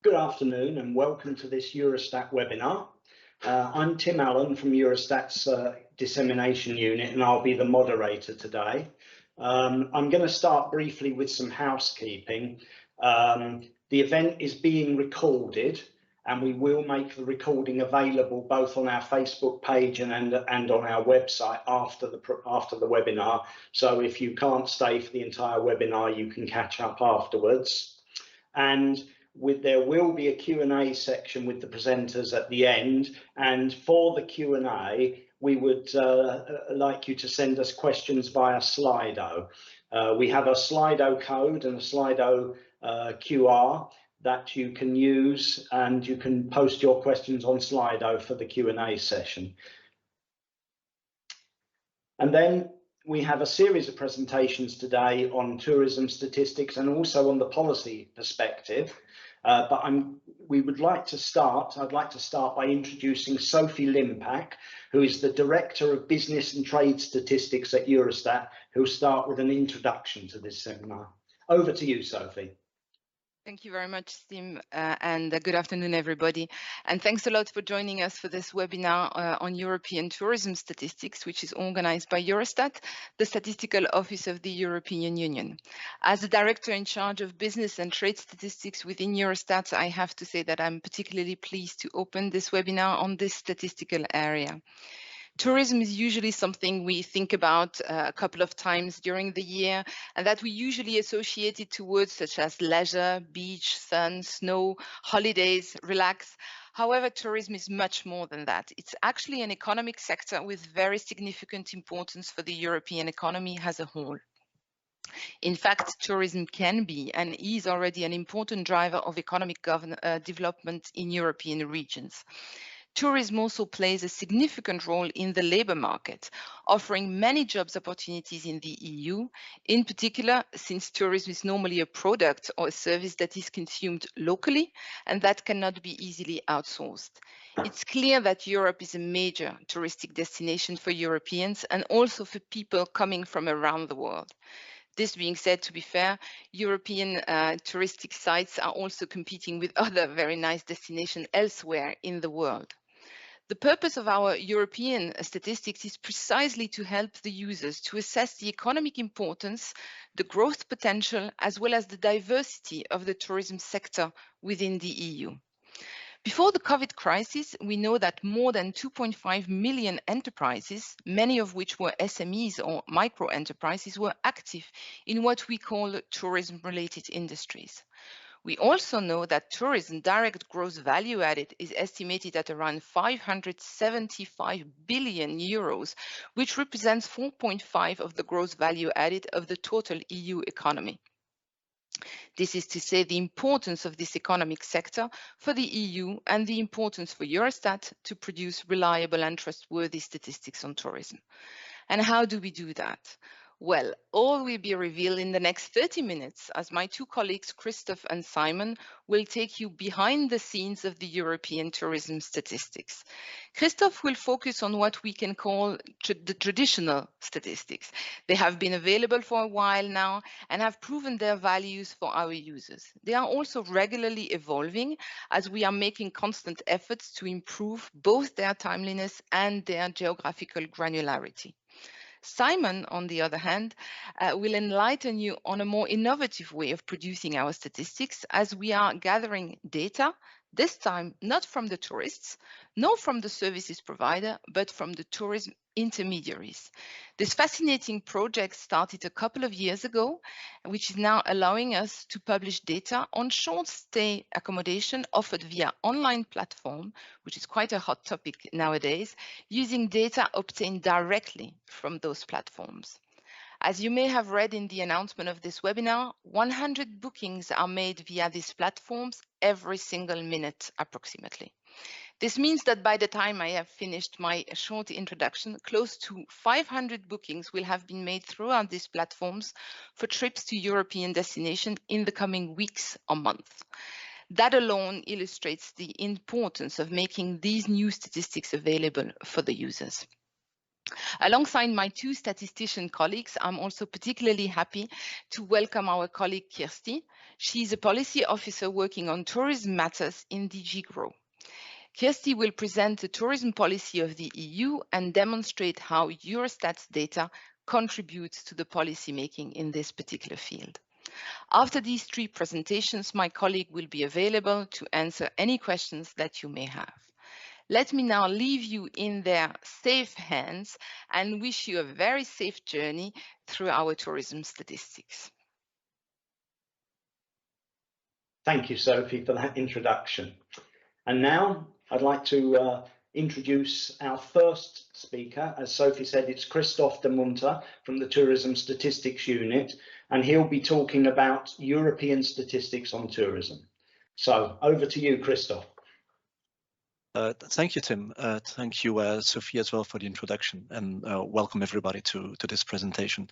Good afternoon and welcome to this Eurostat webinar. I'm Tim Allen from Eurostat's Dissemination Unit and I'll be the moderator today. I'm going to start briefly with some housekeeping. The event is being recorded and we will make the recording available both on our Facebook page and on our website after the webinar. So if you can't stay for the entire webinar, you can catch up afterwards. And there will be a Q&A section with the presenters at the end, and for the Q&A we would like you to send us questions via Slido. We have a Slido code and a Slido QR that you can use, and you can post your questions on Slido for the Q&A session. And then we have a series of presentations today on tourism statistics and also on the policy perspective. But I'd like to start by introducing Sophie Limpak, who is the Director of Business and Trade Statistics at Eurostat, who'll start with an introduction to this seminar. Over to you, Sophie. Thank you very much, Tim, and good afternoon, everybody. And thanks a lot for joining us for this webinar on European tourism statistics, which is organized by Eurostat, the statistical office of the European Union. As the director in charge of business and trade statistics within Eurostat, I have to say that I'm particularly pleased to open this webinar on this statistical area. Tourism is usually something we think about a couple of times during the year, and that we usually associate it to words such as leisure, beach, sun, snow, holidays, relax. However, tourism is much more than that. It's actually an economic sector with very significant importance for the European economy as a whole. In fact, tourism can be and is already an important driver of economic development in European regions. Tourism also plays a significant role in the labor market, offering many jobs opportunities in the EU, in particular, since tourism is normally a product or a service that is consumed locally and that cannot be easily outsourced. It's clear that Europe is a major touristic destination for Europeans and also for people coming from around the world. This being said, to be fair, European touristic sites are also competing with other very nice destinations elsewhere in the world. The purpose of our European statistics is precisely to help the users to assess the economic importance, the growth potential, as well as the diversity of the tourism sector within the EU. Before the COVID crisis, we know that more than 2.5 million enterprises, many of which were SMEs or micro enterprises, were active in what we call tourism-related industries. We also know that tourism direct gross value added is estimated at around 575 billion euros, which represents 4.5% of the gross value added of the total EU economy. This is to say the importance of this economic sector for the EU and the importance for Eurostat to produce reliable and trustworthy statistics on tourism. And how do we do that? Well, all will be revealed in the next 30 minutes as my two colleagues, Christoph and Simon, will take you behind the scenes of the European tourism statistics. Christoph will focus on what we can call the traditional statistics. They have been available for a while now and have proven their values for our users. They are also regularly evolving as we are making constant efforts to improve both their timeliness and their geographical granularity. Simon, on the other hand, will enlighten you on a more innovative way of producing our statistics as we are gathering data, this time not from the tourists, nor from the services provider, but from the tourism intermediaries. This fascinating project started a couple of years ago, which is now allowing us to publish data on short stay accommodation offered via online platform, which is quite a hot topic nowadays, using data obtained directly from those platforms. As you may have read in the announcement of this webinar, 100 bookings are made via these platforms every single minute approximately. This means that by the time I have finished my short introduction, close to 500 bookings will have been made throughout these platforms for trips to European destinations in the coming weeks or months. That alone illustrates the importance of making these new statistics available for the users. Alongside my two statistician colleagues, I'm also particularly happy to welcome our colleague Kirsty. She's a policy officer working on tourism matters in DG GROW. Kirsty will present the tourism policy of the EU and demonstrate how Eurostat's data contributes to the policy making in this particular field. After these three presentations, my colleague will be available to answer any questions that you may have. Let me now leave you in their safe hands and wish you a very safe journey through our tourism statistics. Thank you, Sophie, for that introduction. And now I'd like to introduce our first speaker. As Sophie said, it's Christophe de Munter from the Tourism Statistics Unit, and he'll be talking about European statistics on tourism. So over to you, Christophe. Thank you, Tim. Thank you, Sophie, as well for the introduction, and welcome everybody to this presentation.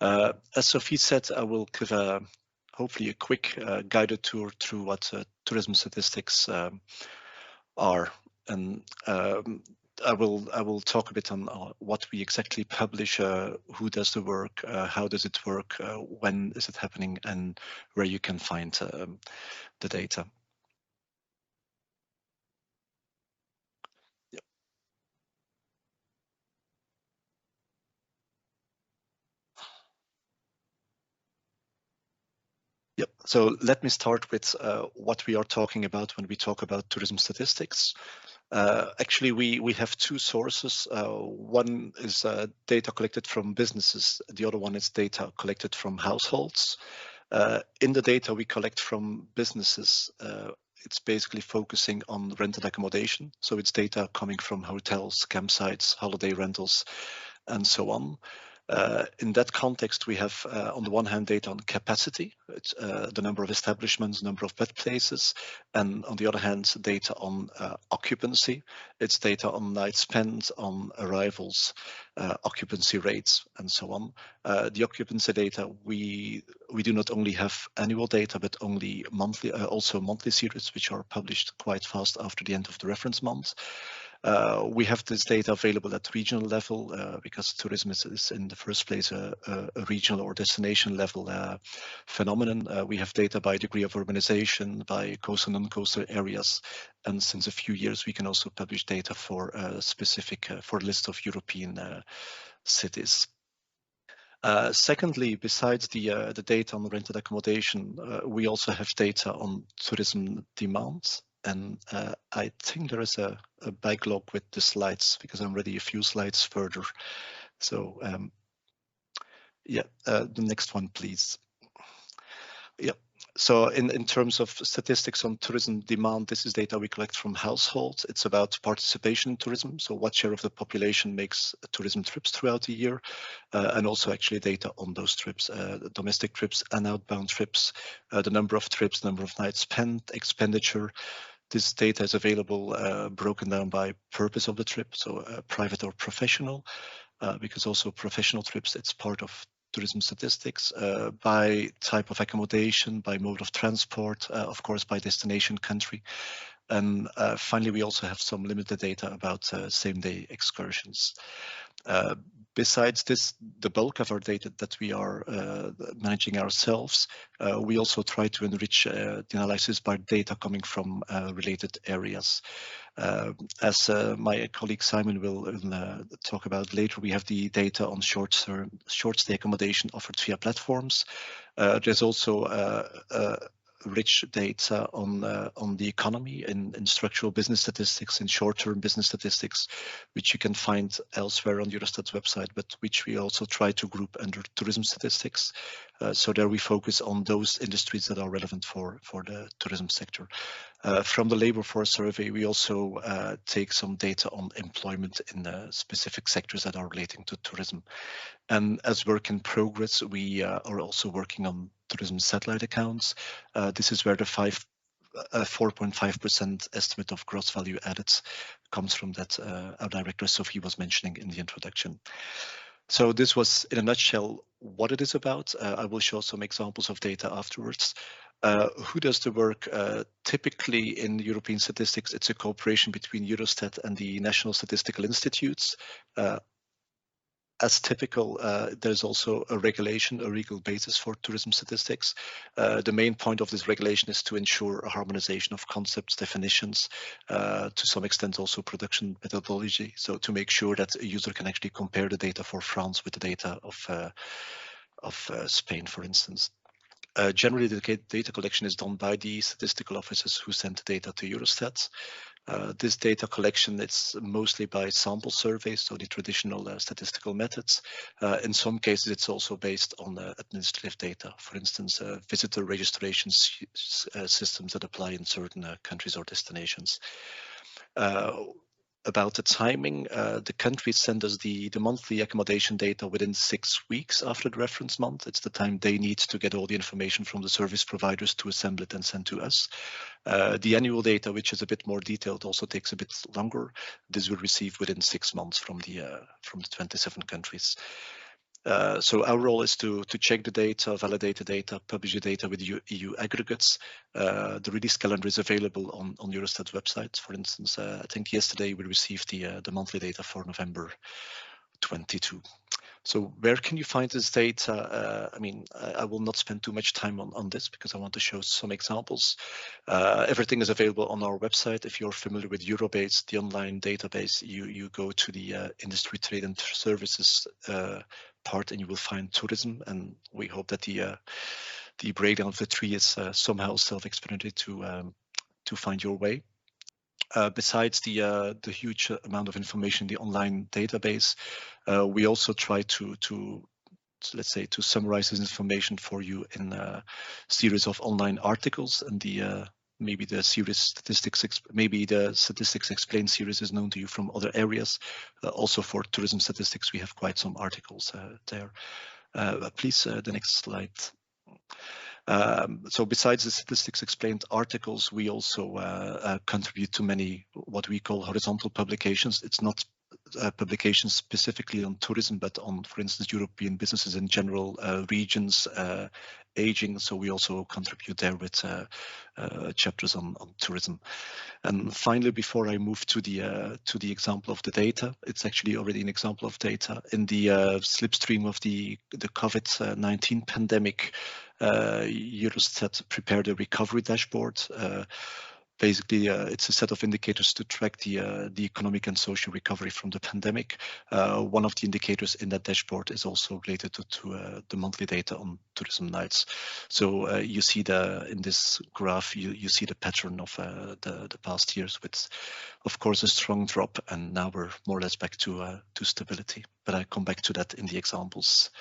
As Sophie said, I will give hopefully a quick guided tour through what tourism statistics are, and I will talk a bit on what we exactly publish, who does the work, how does it work, when is it happening, and where you can find the data. Yep. So let me start with what we are talking about when we talk about tourism statistics. Actually, we have two sources. One is data collected from businesses. The other one is data collected from households. In the data we collect from businesses, it's basically focusing on rented accommodation. So it's data coming from hotels, campsites, holiday rentals, and so on. In that context, we have, on the one hand, data on capacity, it's, the number of establishments, number of bed places, and on the other hand, data on occupancy. It's data on nights spent, on arrivals, occupancy rates, and so on. The occupancy data, we do not only have annual data, but only monthly, also monthly series, which are published quite fast after the end of the reference month. We have this data available at regional level because tourism is in the first place a regional or destination level phenomenon. We have data by degree of urbanization, by coastal and non-coastal areas, and since a few years we can also publish data for specific for a list of European cities. Secondly, besides the data on rented accommodation, we also have data on tourism demand. And I think there is a backlog with the slides because I'm already a few slides further. So yeah, the next one, please. Yeah. So in terms of statistics on tourism demand, this is data we collect from households. It's about participation in tourism. So what share of the population makes tourism trips throughout the year, and also actually data on those trips, domestic trips and outbound trips, the number of trips, number of nights spent, expenditure. This data is available broken down by purpose of the trip, so private or professional, because also professional trips, it's part of tourism statistics, by type of accommodation, by mode of transport, of course, by destination country. And finally, we also have some limited data about same-day excursions. Besides this, the bulk of our data that we are managing ourselves, we also try to enrich the analysis by data coming from related areas. As my colleague Simon will talk about later, we have the data on short stay accommodation offered via platforms. There's also rich data on the economy in structural business statistics, in short-term business statistics, which you can find elsewhere on Eurostat's website, but which we also try to group under tourism statistics. So there we focus on those industries that are relevant for the tourism sector. From the labor force survey, we also take some data on employment in specific sectors that are relating to tourism. And as work in progress, we are also working on tourism satellite accounts. This is where the 4.5% estimate of gross value added comes from that our director Sophie was mentioning in the introduction. So this was in a nutshell what it is about. I will show some examples of data afterwards. Who does the work? Typically in European statistics, it's a cooperation between Eurostat and the national statistical institutes. as typical, there's also a regulation, a legal basis for tourism statistics. The main point of this regulation is to ensure a harmonization of concepts, definitions, to some extent also production methodology. So to make sure that a user can actually compare the data for France with the data of Spain, for instance. Generally, the data collection is done by the statistical officers who send the data to Eurostat. This data collection is mostly by sample surveys, so the traditional statistical methods. In some cases, it's also based on administrative data, for instance, visitor registration systems that apply in certain countries or destinations. About the timing, the countries send us the monthly accommodation data within 6 weeks after the reference month. It's the time they need to get all the information from the service providers to assemble it and send to us. The annual data, which is a bit more detailed, also takes a bit longer. This will receive within 6 months from the 27 countries. So our role is to check the data, validate the data, publish the data with EU aggregates. The release calendar is available on Eurostat's website. For instance, I think yesterday we received the monthly data for November 22. So where can you find this data? I mean, I will not spend too much time on this because I want to show some examples. Everything is available on our website. If you're familiar with Eurobase, the online database, you go to the industry, trade and services part and you will find tourism. And we hope that the breakdown of the three is somehow self-explanatory to find your way. Besides the huge amount of information in the online database, we also try to let's say to summarize this information for you in a series of online articles, and maybe the statistics explained series is known to you from other areas. Also for tourism statistics, we have quite some articles there. Please, the next slide. So besides the statistics explained articles, we also contribute to many what we call horizontal publications. It's not publications specifically on tourism, but on, for instance, European businesses in general, regions, aging. So we also contribute there with chapters on tourism. And finally, before I move to the example of the data, it's actually already an example of data in the slipstream of the COVID-19 pandemic. Eurostat prepared a recovery dashboard. Basically, it's a set of indicators to track the economic and social recovery from the pandemic. One of the indicators in that dashboard is also related to the monthly data on tourism nights. So you see in this graph, you see the pattern of the past years with, of course, a strong drop, and now we're more or less back to stability. But I come back to that in the examples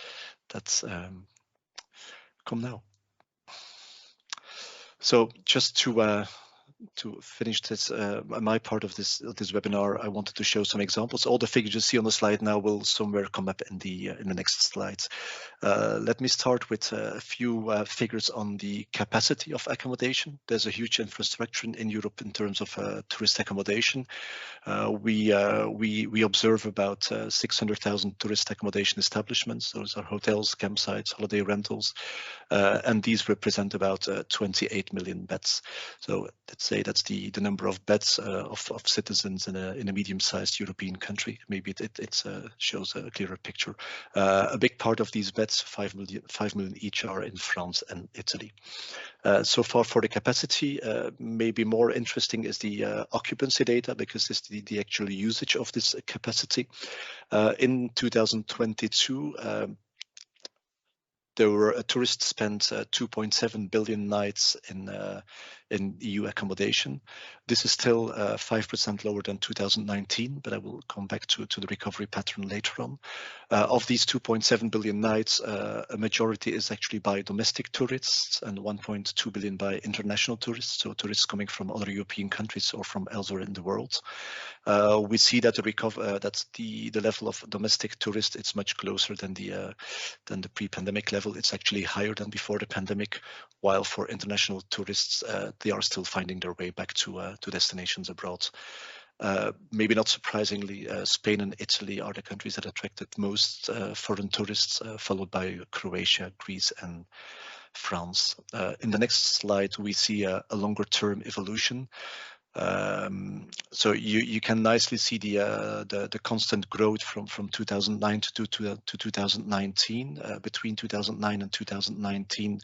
that come now. So just to finish this, my part of this webinar, I wanted to show some examples. All the figures you see on the slide now will somewhere come up in the next slides. Let me start with a few figures on the capacity of accommodation. There's a huge infrastructure in Europe in terms of tourist accommodation. We observe about 600,000 tourist accommodation establishments. Those are hotels, campsites, holiday rentals, and these represent about 28 million beds. So let's say that's the number of beds of citizens in a medium-sized European country. Maybe it shows a clearer picture. A big part of these beds, 5 million each, are in France and Italy. So far for the capacity, maybe more interesting is the occupancy data, because it's the actual usage of this capacity. In 2022, there were tourists spent 2.7 billion nights in EU accommodation. This is still 5% lower than 2019, but I will come back to the recovery pattern later on. Of these 2.7 billion nights, a majority is actually by domestic tourists and 1.2 billion by international tourists, so tourists coming from other European countries or from elsewhere in the world. We see that the level of domestic tourists, it's much closer than the pre-pandemic level. It's actually higher than before the pandemic, while for international tourists, they are still finding their way back to destinations abroad. Maybe not surprisingly, Spain and Italy are the countries that attracted most foreign tourists, followed by Croatia, Greece, and France. In the next slide, we see a longer-term evolution. So you can nicely see the constant growth from 2009 to 2019. Between 2009 and 2019,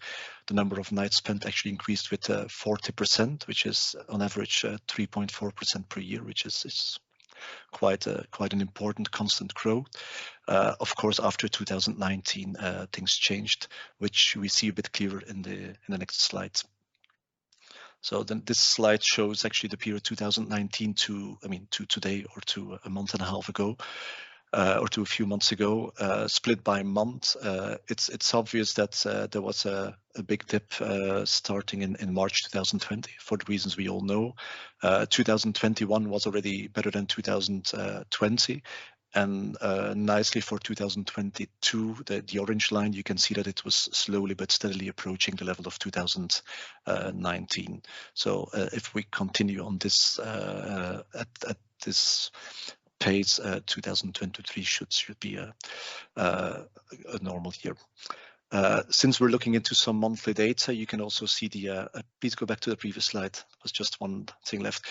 the number of nights spent actually increased with 40%, which is on average 3.4% per year, which is quite an important constant growth. Of course, after 2019, things changed, which we see a bit clearer in the next slide. So then this slide shows actually the period 2019 to today, or to a month and a half ago, or to a few months ago, split by month. It's obvious that there was a big dip starting in March 2020 for the reasons we all know. 2021 was already better than 2020. And nicely for 2022, the orange line, you can see that it was slowly but steadily approaching the level of 2019. So if we continue on this at this pace, 2023 should be a normal year. Since we're looking into some monthly data, you can also see please go back to the previous slide. There's just one thing left.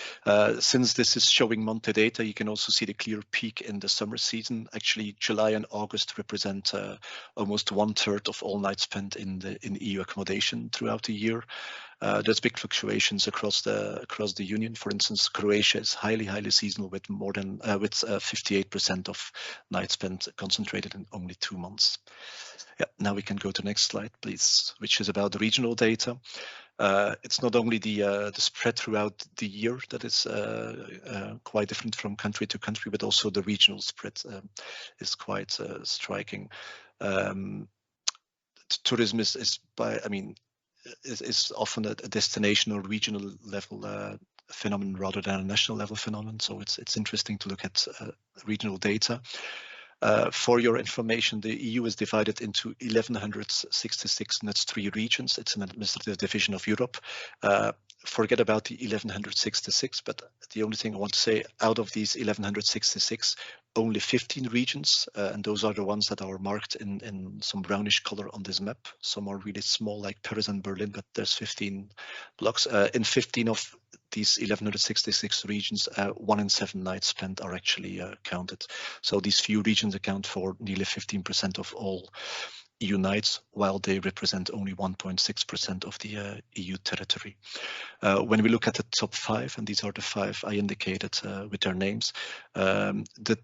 Since this is showing monthly data, you can also see the clear peak in the summer season. Actually, July and August represent almost 1/3 of all nights spent in EU accommodation throughout the year. There's big fluctuations across the union. For instance, Croatia is highly seasonal with more than 58% of nights spent concentrated in only 2 months. Yeah, now we can go to the next slide, please, which is about the regional data. It's not only the spread throughout the year that is quite different from country to country, but also the regional spread is quite striking. Tourism is often a destination or regional level phenomenon rather than a national level phenomenon. So it's interesting to look at regional data. For your information, the EU is divided into 1166, and that's 3 regions. It's an administrative division of Europe. Forget about the 1166, but the only thing I want to say, out of these 1166, only 15 regions, and those are the ones that are marked in some brownish color on this map. Some are really small, like Paris and Berlin, but there's 15 blocks. In 15 of these 1166 regions, 1 in 7 nights spent are actually counted. So these few regions account for nearly 15% of all EU nights, while they represent only 1.6% of the EU territory. When we look at the top 5, and these are the 5 I indicated with their names,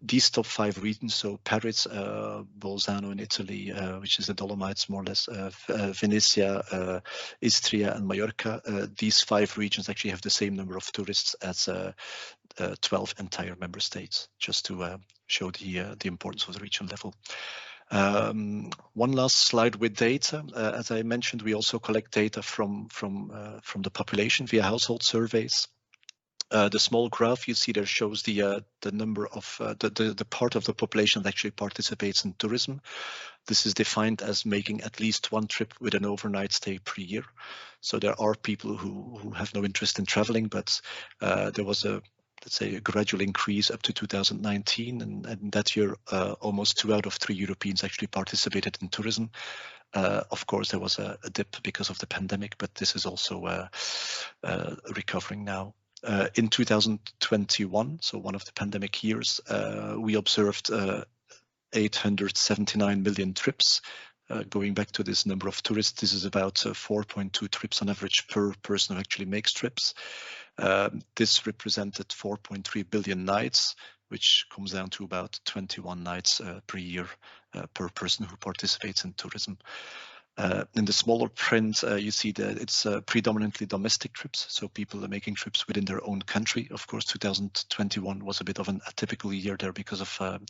these top 5 regions, so Paris, Bolzano in Italy, which is the Dolomites more or less, Venezia, Istria and Mallorca, these 5 regions actually have the same number of tourists as 12 entire member states, just to show the importance of the regional level. One last slide with data. As I mentioned, we also collect data from the population via household surveys. The small graph you see there shows the number of the part of the population that actually participates in tourism. This is defined as making at least 1 trip with an overnight stay per year. So there are people who have no interest in traveling, but there was let's say a gradual increase up to 2019, and that year almost 2 out of 3 Europeans actually participated in tourism. Of course, there was a dip because of the pandemic, but this is also recovering now. In 2021, so one of the pandemic years, we observed 879 million trips. Going back to this number of tourists, this is about 4.2 trips on average per person who actually makes trips. This represented 4.3 billion nights, which comes down to about 21 nights per year per person who participates in tourism. In the smaller print, you see that it's predominantly domestic trips, so people are making trips within their own country. Of course, 2021 was a bit of an atypical year there because of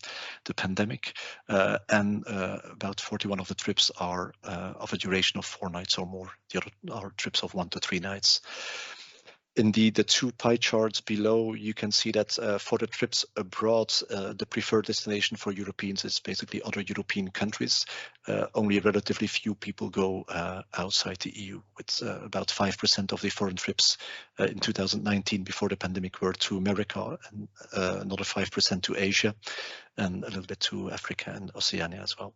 the pandemic, and about 41 of the trips are of a duration of 4 nights or more. The other are trips of 1 to 3 nights. In the 2 pie charts below, you can see that for the trips abroad, the preferred destination for Europeans is basically other European countries. Only relatively few people go outside the EU, with about 5% of the foreign trips in 2019 before the pandemic were to America, and another 5% to Asia, and a little bit to Africa and Oceania as well.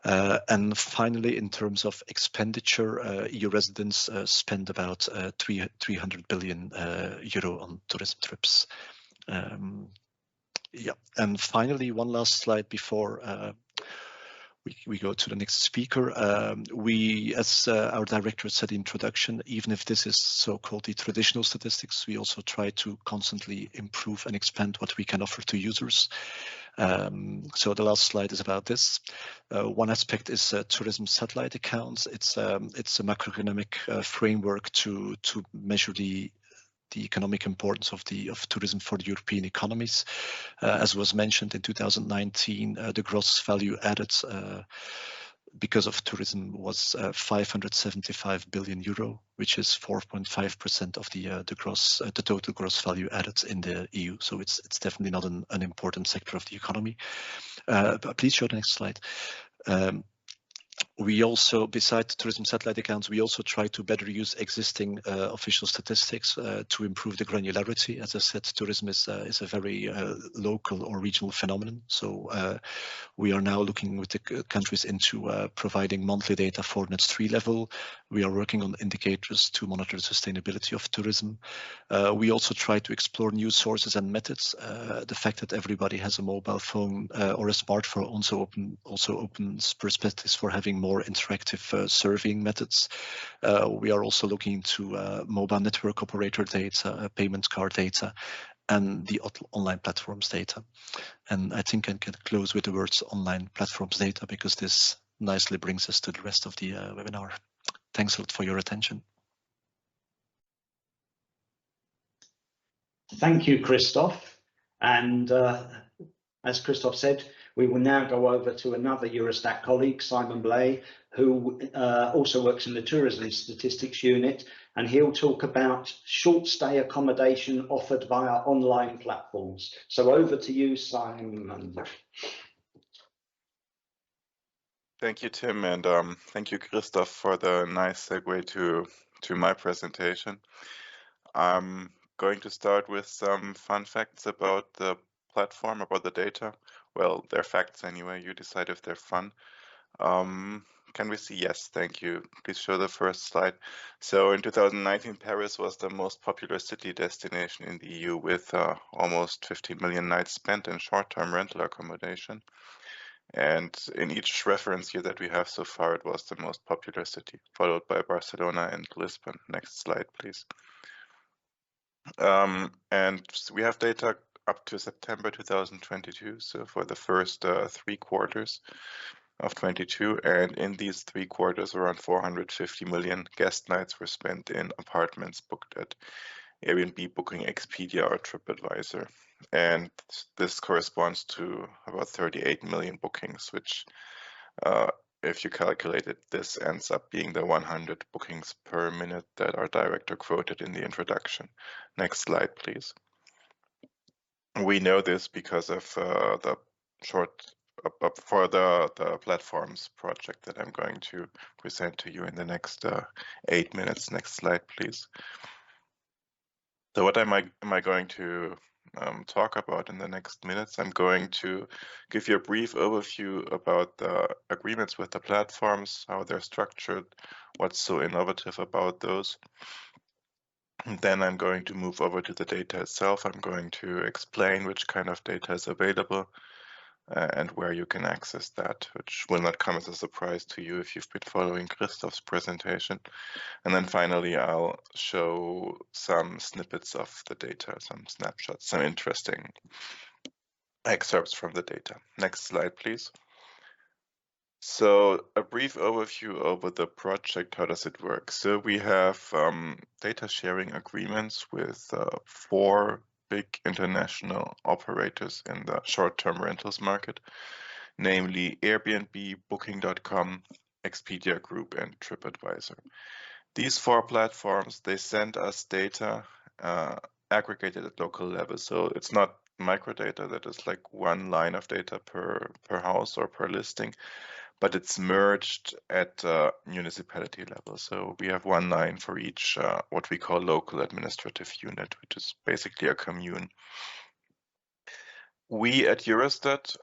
And finally, in terms of expenditure, EU residents spend about 300 billion euro on tourism trips. Yeah, and finally, one last slide before we go to the next speaker. We, as our director said in the introduction, even if this is so-called the traditional statistics, we also try to constantly improve and expand what we can offer to users. So the last slide is about this. One aspect is tourism satellite accounts. It's a macroeconomic framework to measure the economic importance of tourism for the European economies. As was mentioned in 2019, the gross value added because of tourism was 575 billion euro, which is 4.5% of the total gross value added in the EU. So it's definitely not an important sector of the economy. But please show the next slide. We also, besides tourism satellite accounts, we also try to better use existing official statistics to improve the granularity. As I said, tourism is a very local or regional phenomenon. So we are now looking with the countries into providing monthly data for NUTS 3 level. We are working on indicators to monitor the sustainability of tourism. We also try to explore new sources and methods. The fact that everybody has a mobile phone or a smartphone also opens perspectives for having more interactive surveying methods. We are also looking to mobile network operator data, payment card data, and the online platforms data. And I think I can close with the words online platforms data because this nicely brings us to the rest of the webinar. Thanks a lot for your attention. Thank you, Christoph. And as Christoph said, we will now go over to another Eurostat colleague, Simon Blay, who also works in the tourism statistics unit, and he'll talk about short stay accommodation offered via online platforms. So over to you, Simon. Thank you, Tim, and thank you, Christoph, for the nice segue to my presentation. I'm going to start with some fun facts about the platform, about the data. Well, they're facts anyway. You decide if they're fun. Can we see? Yes, thank you. Please show the first slide. So in 2019, Paris was the most popular city destination in the EU with almost 50 million nights spent in short-term rental accommodation. And in each reference year that we have so far, it was the most popular city, followed by Barcelona and Lisbon. Next slide, please. And we have data up to September 2022, so for the first 3 quarters of 22, and in these 3 quarters, around 450 million guest nights were spent in apartments booked at Airbnb, Booking, Expedia, or TripAdvisor. And this corresponds to about 38 million bookings, which, if you calculate it, this ends up being the 100 bookings per minute that our director quoted in the introduction. Next slide, please. We know this because of the platforms project that I'm going to present to you in the next 8 minutes. Next slide, please. So what am I going to talk about in the next minutes? I'm going to give you a brief overview about the agreements with the platforms, how they're structured, what's so innovative about those. And then I'm going to move over to the data itself. I'm going to explain which kind of data is available and where you can access that, which will not come as a surprise to you if you've been following Christoph's presentation. And then finally, I'll show some snippets of the data, some snapshots, some interesting excerpts from the data. Next slide, please. So a brief overview over the project. How does it work? So we have data sharing agreements with 4 big international operators in the short-term rentals market, namely Airbnb, Booking.com, Expedia Group, and TripAdvisor. These 4 platforms, they send us data aggregated at local level. So it's not microdata that is like one line of data per house or per listing, but it's merged at municipality level. So we have one line for each what we call local administrative unit, which is basically a commune. We at Eurostat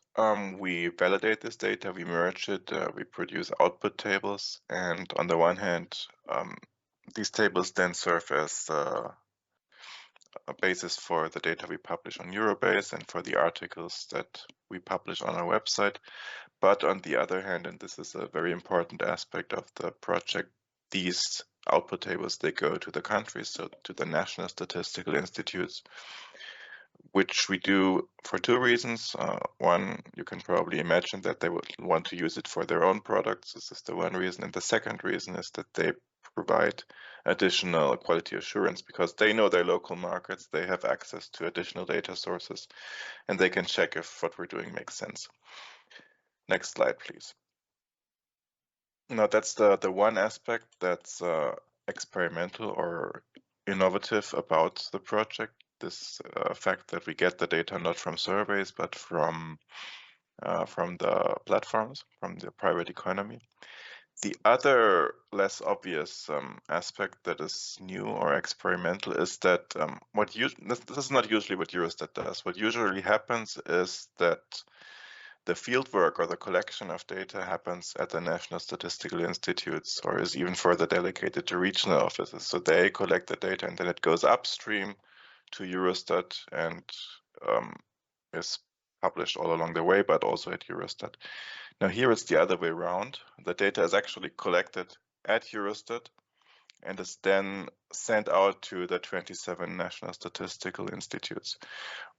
we validate this data, we merge it, we produce output tables, and on the one hand, these tables then serve as a basis for the data we publish on Eurobase and for the articles that we publish on our website. But on the other hand, and this is a very important aspect of the project, these output tables, they go to the countries, so to the national statistical institutes, which we do for two reasons. One, you can probably imagine that they would want to use it for their own products. This is the one reason. And the second reason is that they provide additional quality assurance because they know their local markets, they have access to additional data sources, and they can check if what we're doing makes sense. Next slide, please. Now, that's the one aspect that's experimental or innovative about the project. This fact that we get the data not from surveys, but from the platforms, from the private economy. The other less obvious aspect that is new or experimental is that this is not usually what Eurostat does. What usually happens is that the fieldwork or the collection of data happens at the national statistical institutes or is even further delegated to regional offices. So they collect the data and then it goes upstream to Eurostat and is published all along the way, but also at Eurostat. Now here it's the other way around. The data is actually collected at Eurostat and is then sent out to the 27 national statistical institutes.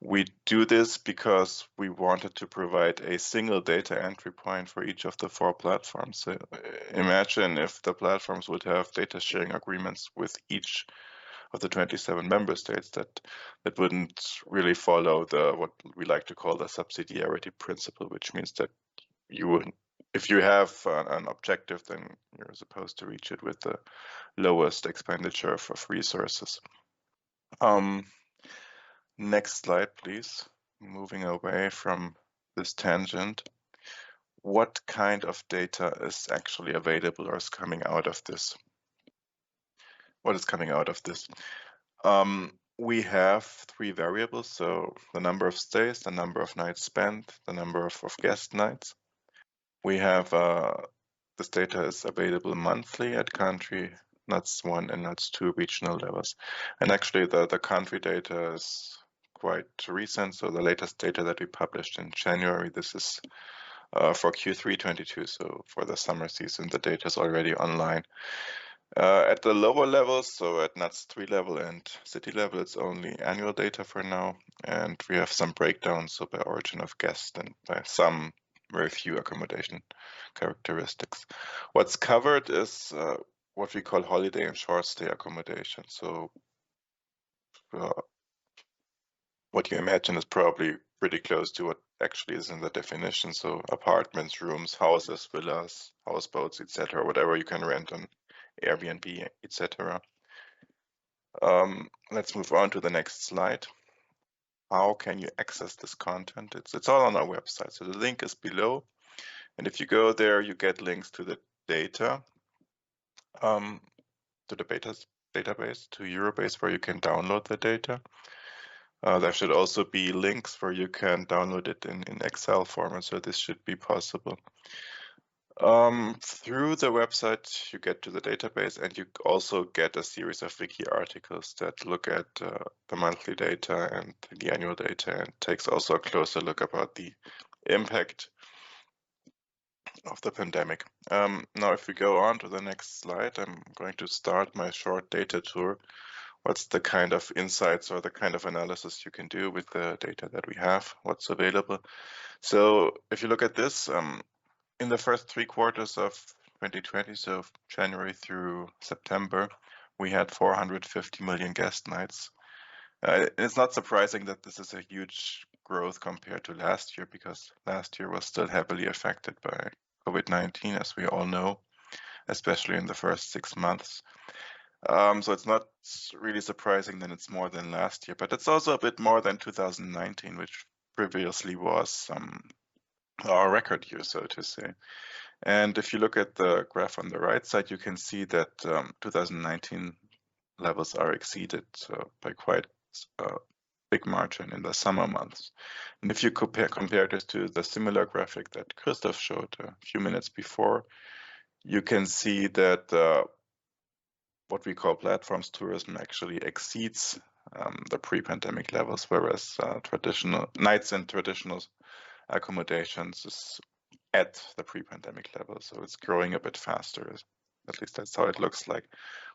We do this because we wanted to provide a single data entry point for each of the 4 platforms. So imagine if the platforms would have data sharing agreements with each of the 27 member states, that wouldn't really follow what we like to call the subsidiarity principle, which means that if you have an objective, then you're supposed to reach it with the lowest expenditure of resources. Next slide, please. Moving away from this tangent, what kind of data is actually available or is coming out of this? What is coming out of this? We have 3 variables, so the number of stays, the number of nights spent, the number of guest nights. We have this data is available monthly at country, NUTS 1 and NUTS 2 regional levels. And actually the country data is quite recent, so the latest data that we published in January, this is for Q3 22, so for the summer season, the data is already online. At the lower levels, so at NUTS 3 level and city level, it's only annual data for now, and we have some breakdowns, so by origin of guest and by some very few accommodation characteristics. What's covered is what we call holiday and short stay accommodation. So what you imagine is probably pretty close to what actually is in the definition. So apartments, rooms, houses, villas, houseboats, etc., whatever you can rent on Airbnb, etc. Let's move on to the next slide. How can you access this content? It's all on our website. So the link is below. And if you go there, you get links to the data, to the database, to Eurobase, where you can download the data. There should also be links where you can download it in Excel format, so this should be possible. Through the website, you get to the database and you also get a series of wiki articles that look at the monthly data and the annual data and takes also a closer look about the impact of the pandemic. Now, if we go on to the next slide, I'm going to start my short data tour. What's the kind of insights or the kind of analysis you can do with the data that we have, what's available. So if you look at this, in the first 3 quarters of 2020, so January through September, we had 450 million guest nights. It's not surprising that this is a huge growth compared to last year, because last year was still heavily affected by COVID-19, as we all know, especially in the first 6 months. So it's not really surprising that it's more than last year, but it's also a bit more than 2019, which previously was our record year, so to say. And if you look at the graph on the right side, you can see that 2019 levels are exceeded by quite big margin in the summer months. And if you compare this to the similar graphic that Christoph showed a few minutes before, you can see that what we call platforms tourism actually exceeds the pre-pandemic levels, whereas traditional nights and traditional accommodations is at the pre-pandemic level. So it's growing a bit faster. At least that's how it looks like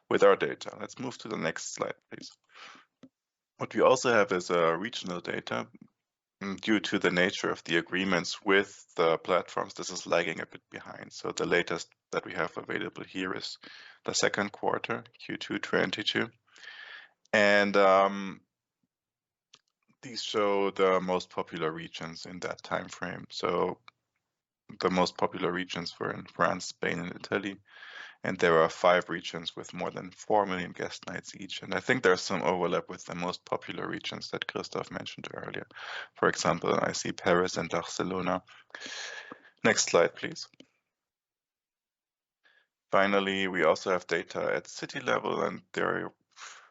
with our data. Let's move to the next slide, please. What we also have is regional data. Due to the nature of the agreements with the platforms, this is lagging a bit behind. So the latest that we have available here is the second quarter, Q2 22. And these show the most popular regions in that time frame. So the most popular regions were in France, Spain, and Italy. And there are 5 regions with more than 4 million guest nights each. And I think there's some overlap with the most popular regions that Christoph mentioned earlier. For example, I see Paris and Barcelona. Next slide, please. Finally, we also have data at city level, and there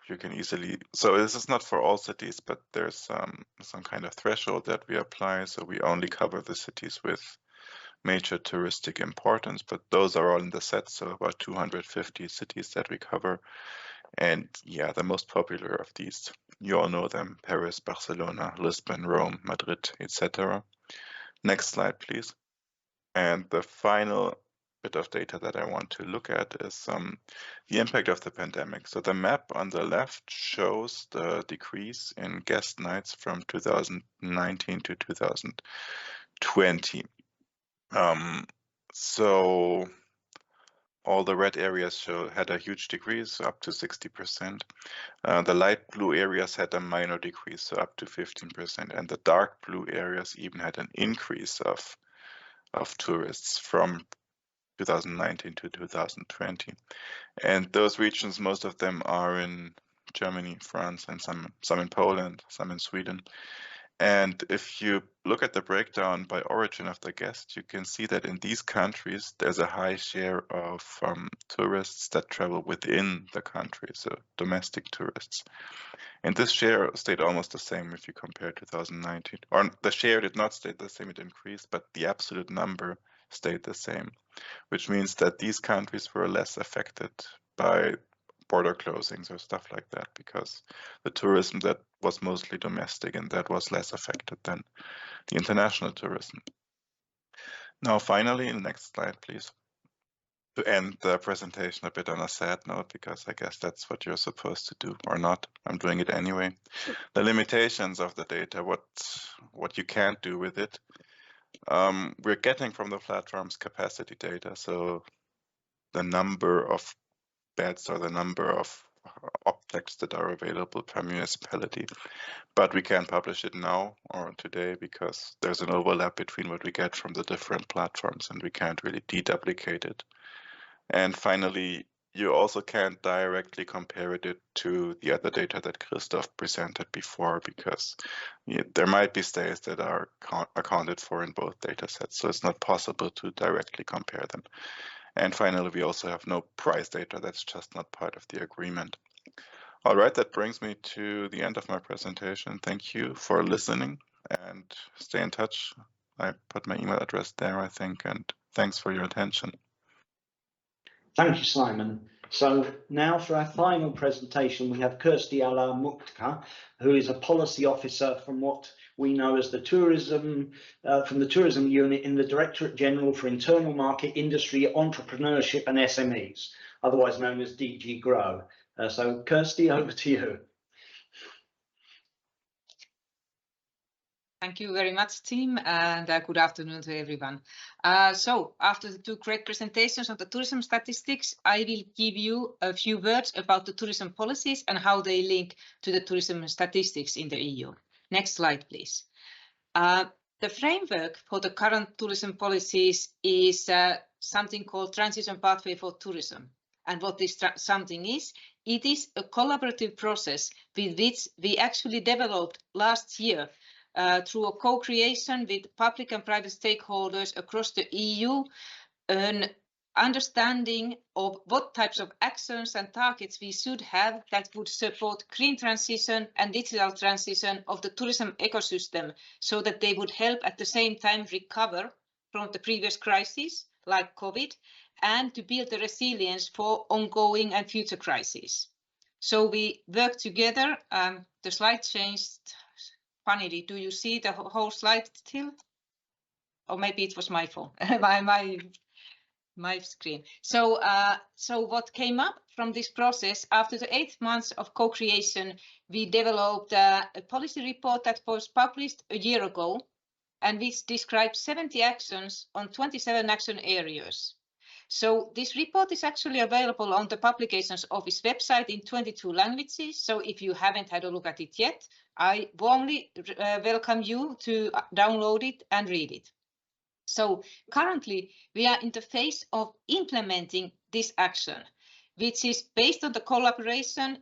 you can easily, so this is not for all cities, but there's some kind of threshold that we apply. So we only cover the cities with major touristic importance, but those are all in the set, so about 250 cities that we cover. And yeah, the most popular of these, you all know them: Paris, Barcelona, Lisbon, Rome, Madrid, etc. Next slide, please. And the final bit of data that I want to look at is the impact of the pandemic. So the map on the left shows the decrease in guest nights from 2019 to 2020. So all the red areas had a huge decrease, up to 60%. The light blue areas had a minor decrease, so up to 15%. And the dark blue areas even had an increase of tourists from 2019 to 2020. And those regions, most of them are in Germany, France, and some in Poland, some in Sweden. And if you look at the breakdown by origin of the guest, you can see that in these countries, there's a high share of tourists that travel within the country, so domestic tourists. And this share stayed almost the same if you compare 2019. Or the share did not stay the same, it increased, but the absolute number stayed the same, which means that these countries were less affected by border closings or stuff like that, because the tourism that was mostly domestic and that was less affected than the international tourism. Now, finally, next slide, please. To end the presentation a bit on a sad note, because I guess that's what you're supposed to do, or not. I'm doing it anyway. The limitations of the data, what you can't do with it. We're getting from the platform's capacity data, so the number of beds or the number of objects that are available per municipality, but we can't publish it now or today because there's an overlap between what we get from the different platforms and we can't really deduplicate it. And finally, you also can't directly compare it to the other data that Christoph presented before, because there might be stays that are accounted for in both data sets, so it's not possible to directly compare them. And finally, we also have no price data. That's just not part of the agreement. All right, that brings me to the end of my presentation. Thank you for listening and stay in touch. I put my email address there, I think, and thanks for your attention. Thank you, Simon. So now for our final presentation, we have Kirsty Ala-Mukta, who is a policy officer from what we know as the tourism, from the tourism unit in the Directorate General for Internal Market, Industry, Entrepreneurship and SMEs, otherwise known as DG Grow. So Kirsty, over to you. Thank you very much, Tim, and good afternoon to everyone. So after the 2 great presentations on the tourism statistics, I will give you a few words about the tourism policies and how they link to the tourism statistics in the EU. Next slide, please. The framework for the current tourism policies is something called Transition Pathway for Tourism. And what this something is, it is a collaborative process with which we actually developed last year through a co-creation with public and private stakeholders across the EU, an understanding of what types of actions and targets we should have that would support green transition and digital transition of the tourism ecosystem, so that they would help at the same time recover from the previous crises like COVID, and to build the resilience for ongoing and future crises. So we work together. The slide changed. Funnily, do you see the whole slide still? Or maybe it was my phone, my screen. So what came up from this process, after the 8 months of co-creation, we developed a policy report that was published a year ago, and which describes 70 actions on 27 action areas. So this report is actually available on the Publications Office website in 22 languages. So if you haven't had a look at it yet, I warmly welcome you to download it and read it. So currently, we are in the phase of implementing this action, which is based on the collaboration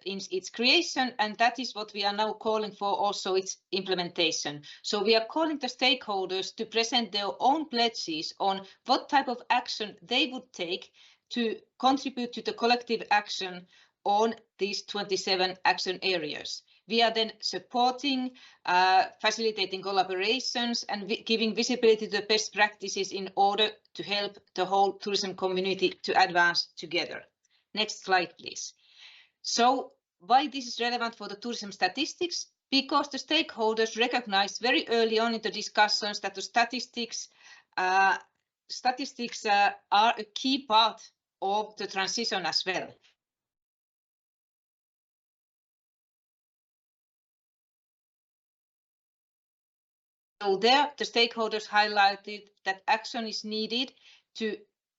in its creation, and that is what we are now calling for also its implementation. So we are calling the stakeholders to present their own pledges on what type of action they would take to contribute to the collective action on these 27 action areas. We are then supporting, facilitating collaborations and giving visibility to the best practices in order to help the whole tourism community to advance together. Next slide, please. So why this is relevant for the tourism statistics? Because the stakeholders recognized very early on in the discussions that the statistics are a key part of the transition as well. So there, the stakeholders highlighted that action is needed to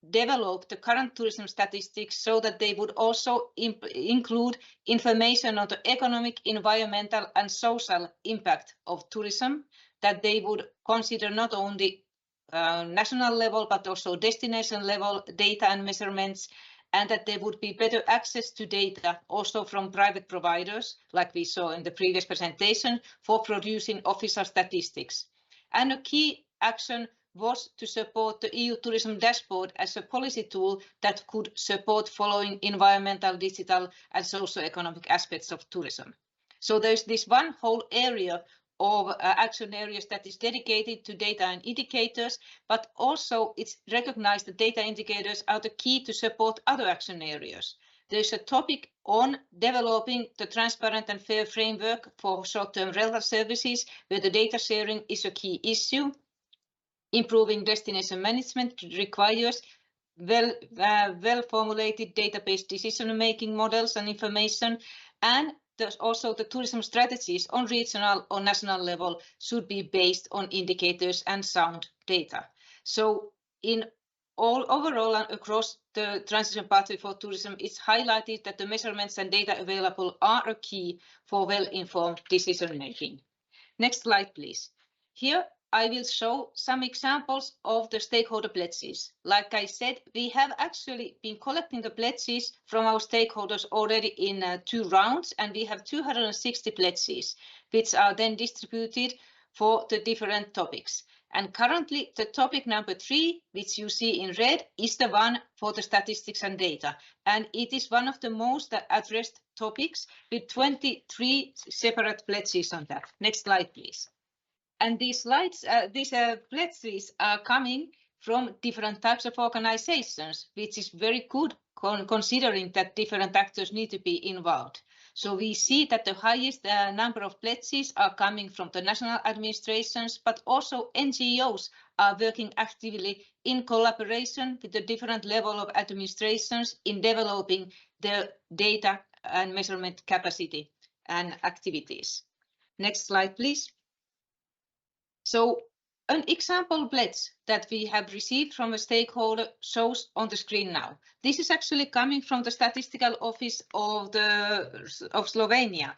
develop the current tourism statistics so that they would also include information on the economic, environmental and social impact of tourism, that they would consider not only national level but also destination level data and measurements, and that there would be better access to data also from private providers, like we saw in the previous presentation, for producing official statistics. And a key action was to support the EU Tourism Dashboard as a policy tool that could support following environmental, digital and socio-economic aspects of tourism. So there's this one whole area of action areas that is dedicated to data and indicators, but also it's recognized that data indicators are the key to support other action areas. There's a topic on developing the transparent and fair framework for short-term rental services, where the data sharing is a key issue. Improving destination management requires well-formulated database decision-making models and information, and also the tourism strategies on regional or national level should be based on indicators and sound data. So in overall and across the transition pathway for tourism, it's highlighted that the measurements and data available are a key for well-informed decision-making. Next slide, please. Here I will show some examples of the stakeholder pledges. Like I said, we have actually been collecting the pledges from our stakeholders already in 2 rounds, and we have 260 pledges, which are then distributed for the different topics. And currently, the topic number 3, which you see in red, is the one for the statistics and data. And it is one of the most addressed topics, with 23 separate pledges on that. Next slide, please. And these slides, pledges are coming from different types of organizations, which is very good considering that different actors need to be involved. So we see that the highest number of pledges are coming from the national administrations, but also NGOs are working actively in collaboration with the different level of administrations in developing their data and measurement capacity and activities. Next slide, please. So an example pledge that we have received from a stakeholder shows on the screen now. This is actually coming from the statistical office of Slovenia.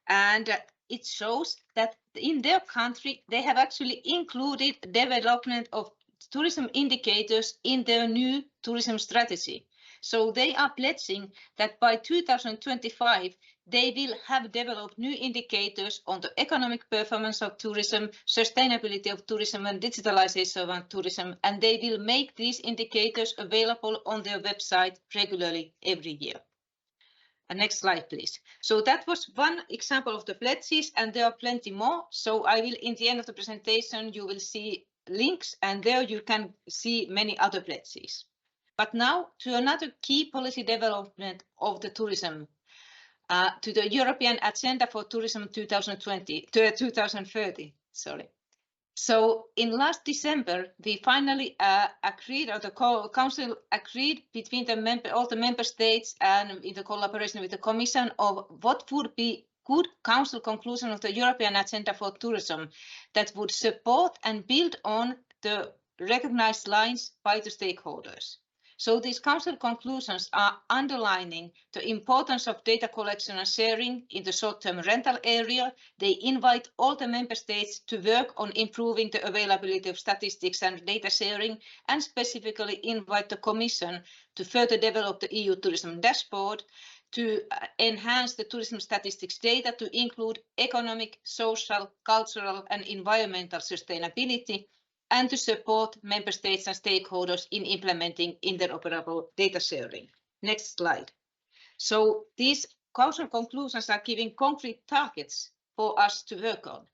And it shows that in their country, they have actually included development of tourism indicators in their new tourism strategy. So they are pledging that by 2025, they will have developed new indicators on the economic performance of tourism, sustainability of tourism and digitalization of tourism, and they will make these indicators available on their website regularly every year. Next slide, please. So that was one example of the pledges, and there are plenty more. So I will, in the end of the presentation, you will see links, and there you can see many other pledges. But now to another key policy development of the tourism, to the European Agenda for Tourism 2030. Sorry. So in last December, we finally agreed, or the Council agreed between all the member states and in the collaboration with the Commission of what would be good Council conclusion of the European Agenda for Tourism that would support and build on the recognized lines by the stakeholders. So these Council conclusions are underlining the importance of data collection and sharing in the short-term rental area. They invite all the member states to work on improving the availability of statistics and data sharing, and specifically invite the Commission to further develop the EU tourism dashboard, to enhance the tourism statistics data to include economic, social, cultural and environmental sustainability, and to support member states and stakeholders in implementing interoperable data sharing. Next slide. So these Council conclusions are giving concrete targets for us to work on.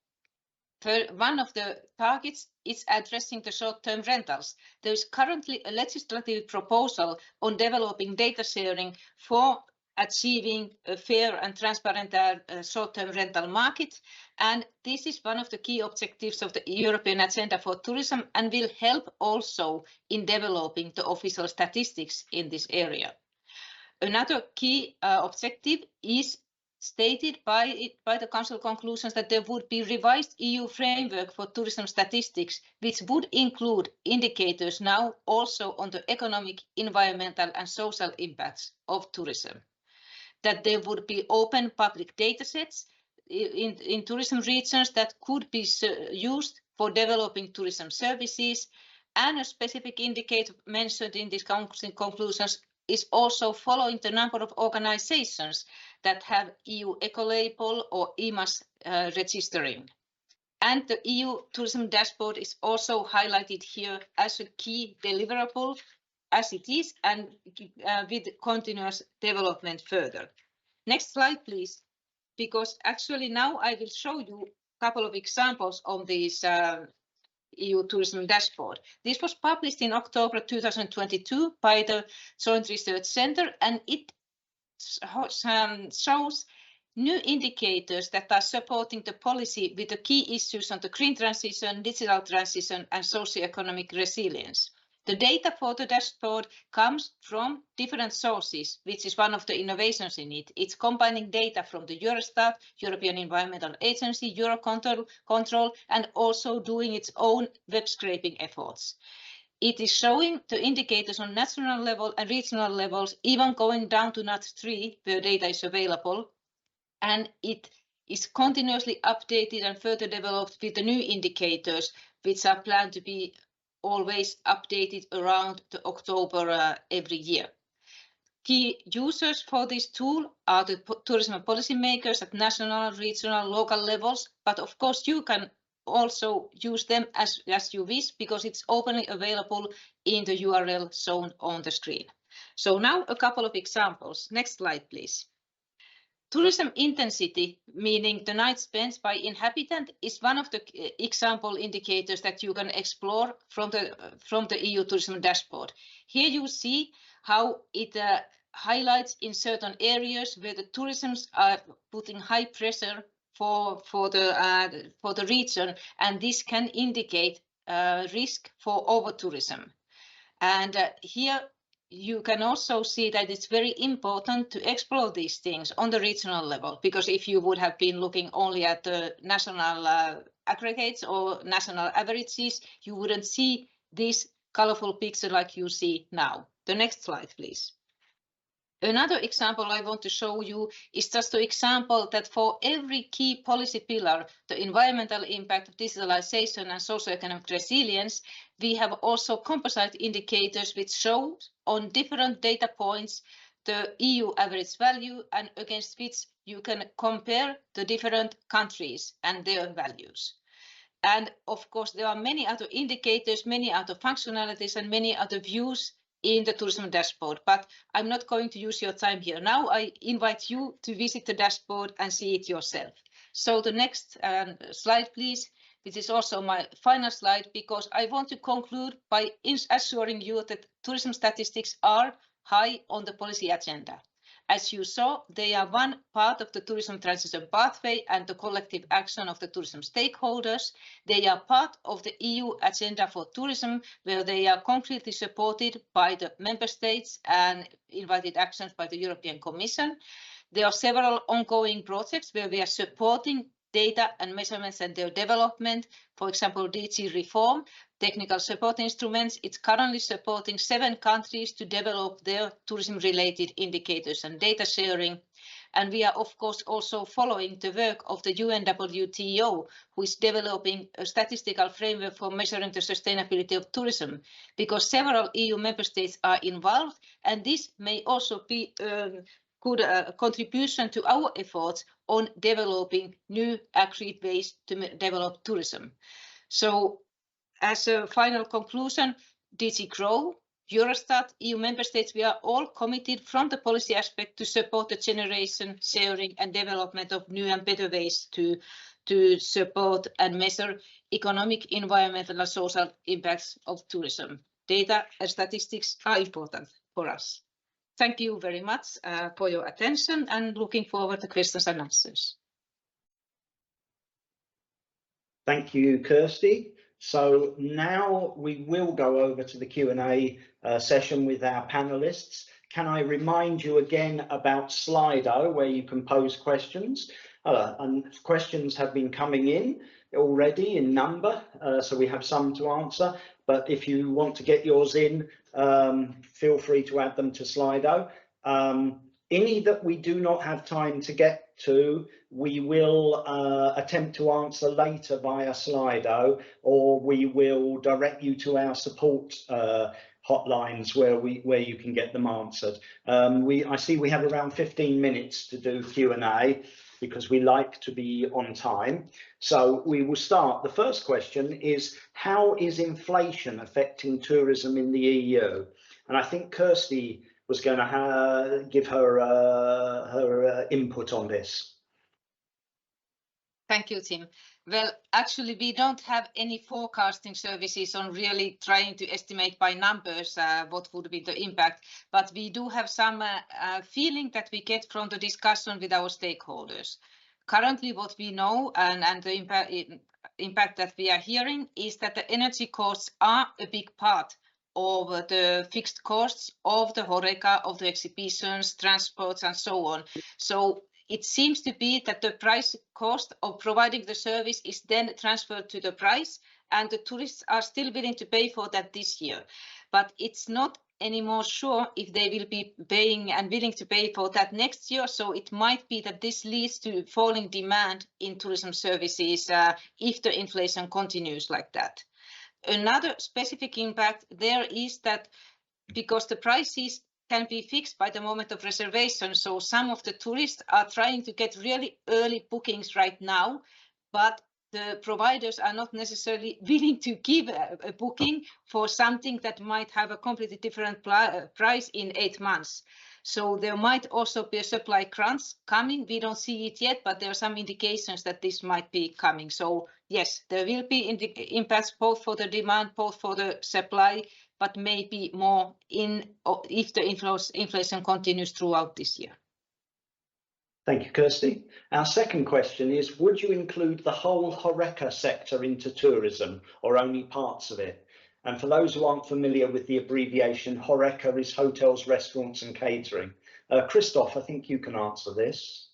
One of the targets is addressing the short-term rentals. There is currently a legislative proposal on developing data sharing for achieving a fair and transparent short-term rental market. And this is one of the key objectives of the European Agenda for Tourism and will help also in developing the official statistics in this area. Another key objective is stated by the Council conclusions that there would be revised EU framework for tourism statistics, which would include indicators now also on the economic, environmental and social impacts of tourism. That there would be open public data sets in tourism regions that could be used for developing tourism services, and a specific indicator mentioned in these conclusions is also following the number of organizations that have EU eco-label or EMAS registering. And the EU tourism dashboard is also highlighted here as a key deliverable, as it is, and with continuous development further. Next slide, please, because actually now I will show you a couple of examples of this EU tourism dashboard. This was published in October 2022 by the Joint Research Centre, and it shows new indicators that are supporting the policy with the key issues on the green transition, digital transition and socio-economic resilience. The data for the dashboard comes from different sources, which is one of the innovations in it. It's combining data from the Eurostat, European Environmental Agency, Eurocontrol, and also doing its own web scraping efforts. It is showing the indicators on national level and regional levels, even going down to NUTS 3, where data is available. And it is continuously updated and further developed with the new indicators, which are planned to be always updated around the October every year. Key users for this tool are the tourism policy makers at national, regional, local levels, but of course you can also use them as you wish, because it's openly available in the URL shown on the screen. So now a couple of examples. Next slide, please. Tourism intensity, meaning the night spent by inhabitant, is one of the example indicators that you can explore from the EU tourism dashboard. Here you see how it highlights in certain areas where the tourisms are putting high pressure for the region, and this can indicate risk for over-tourism. And here you can also see that it's very important to explore these things on the regional level, because if you would have been looking only at the national aggregates or national averages, you wouldn't see this colorful picture like you see now. The next slide, please. Another example I want to show you is just an example that for every key policy pillar, the environmental impact, digitalization and socioeconomic resilience, we have also composite indicators which show on different data points the EU average value and against which you can compare the different countries and their values. And of course, there are many other indicators, many other functionalities, and many other views in the tourism dashboard, but I'm not going to use your time here. Now I invite you to visit the dashboard and see it yourself. So the next slide, please. This is also my final slide, because I want to conclude by assuring you that tourism statistics are high on the policy agenda. As you saw, they are one part of the tourism transition pathway and the collective action of the tourism stakeholders. They are part of the EU agenda for tourism, where they are concretely supported by the member states and invited actions by the European Commission. There are several ongoing projects where we are supporting data and measurements and their development. For example, DG Reform, technical support instruments, it's currently supporting 7 countries to develop their tourism-related indicators and data sharing. And we are, of course, also following the work of the UNWTO, who is developing a statistical framework for measuring the sustainability of tourism, because several EU member states are involved, and this may also be good contribution to our efforts on developing new accurate ways to develop tourism. So as a final conclusion, DG GROW, Eurostat, EU member states, we are all committed from the policy aspect to support the generation, sharing and development of new and better ways to support and measure economic, environmental and social impacts of tourism. Data and statistics are important for us. Thank you very much for your attention, and looking forward to questions and answers. Thank you, Kirsty. So now we will go over to the Q&A session with our panelists. Can I remind you again about Slido, where you can pose questions? And questions have been coming in already in number, so we have some to answer. But if you want to get yours in, feel free to add them to Slido. Any that we do not have time to get to, we will attempt to answer later via Slido, or we will direct you to our support hotlines where you can get them answered. I see we have around 15 minutes to do Q&A, because we like to be on time. So we will start. The first question is, how is inflation affecting tourism in the EU? And I think Kirsty was going to give her input on this. Thank you, Tim. Well, actually, we don't have any forecasting services on really trying to estimate by numbers what would be the impact, but we do have some feeling that we get from the discussion with our stakeholders. Currently, what we know and the impact that we are hearing is that the energy costs are a big part of the fixed costs of the HoReCa, of the exhibitions, transports, and so on. So it seems to be that the price cost of providing the service is then transferred to the price, and the tourists are still willing to pay for that this year. But it's not anymore sure if they will be paying and willing to pay for that next year. So it might be that this leads to falling demand in tourism services if the inflation continues like that. Another specific impact there is that because the prices can be fixed by the moment of reservation, so some of the tourists are trying to get really early bookings right now, but the providers are not necessarily willing to give a booking for something that might have a completely different price in 8 months. So there might also be a supply crunch coming. We don't see it yet, but there are some indications that this might be coming. So yes, there will be impacts both for the demand, both for the supply, but maybe more if the inflation continues throughout this year. Thank you, Kirsty. Our second question is, would you include the whole HoReCa sector into tourism or only parts of it? And for those who aren't familiar with the abbreviation, HoReCa is hotels, restaurants and catering. Christoph, I think you can answer this.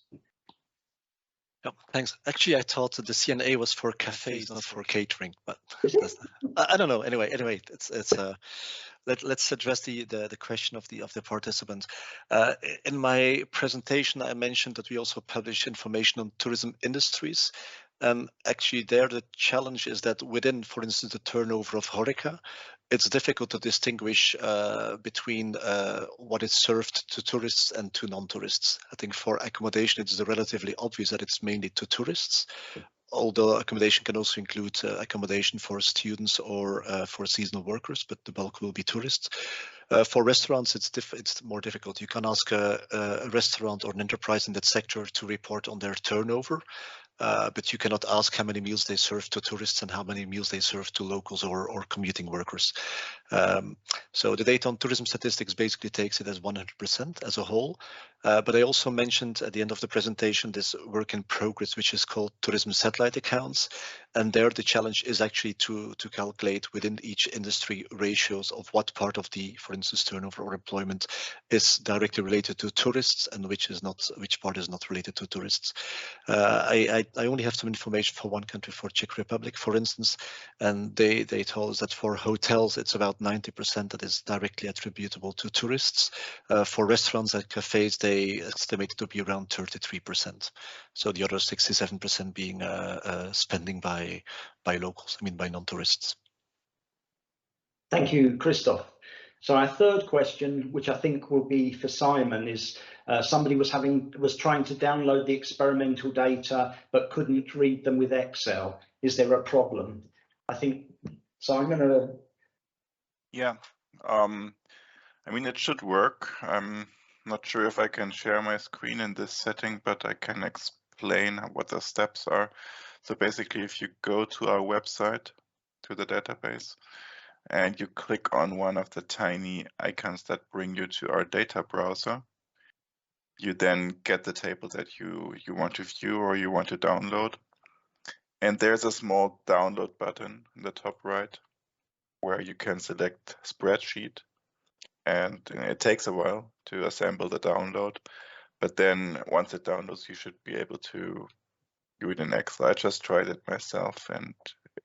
Yeah, thanks. Actually, I thought that the CNA was for cafes, not for catering, but I don't know. Anyway, let's address the question of the participants. In my presentation, I mentioned that we also publish information on tourism industries. Actually, there the challenge is that within, for instance, the turnover of HoReCa, it's difficult to distinguish between what is served to tourists and to non-tourists. I think for accommodation, it's relatively obvious that it's mainly to tourists, although accommodation can also include accommodation for students or for seasonal workers, but the bulk will be tourists. For restaurants, it's more difficult. You can ask a restaurant or an enterprise in that sector to report on their turnover, but you cannot ask how many meals they serve to tourists and how many meals they serve to locals or commuting workers. So the data on tourism statistics basically takes it as 100% as a whole. But I also mentioned at the end of the presentation this work in progress, which is called tourism satellite accounts. And there the challenge is actually to calculate within each industry ratios of what part of the, for instance, turnover or employment is directly related to tourists and which part is not related to tourists. I only have some information for one country, for Czech Republic, for instance, and they told us that for hotels, it's about 90% that is directly attributable to tourists. For restaurants and cafes, they estimate it to be around 33%. So the other 67% being spending by locals, I mean by non-tourists. Thank you, Christoph. So our third question, which I think will be for Simon, is somebody was trying to download the experimental data but couldn't read them with Excel. Is there a problem? I think Simon. Yeah, I mean, it should work. I'm not sure if I can share my screen in this setting, but I can explain what the steps are. So basically, if you go to our website, to the database, and you click on one of the tiny icons that bring you to our data browser, you then get the table that you want to view or you want to download. And there's a small download button in the top right where you can select spreadsheet. And it takes a while to assemble the download. But then once it downloads, you should be able to do it in Excel. I just tried it myself and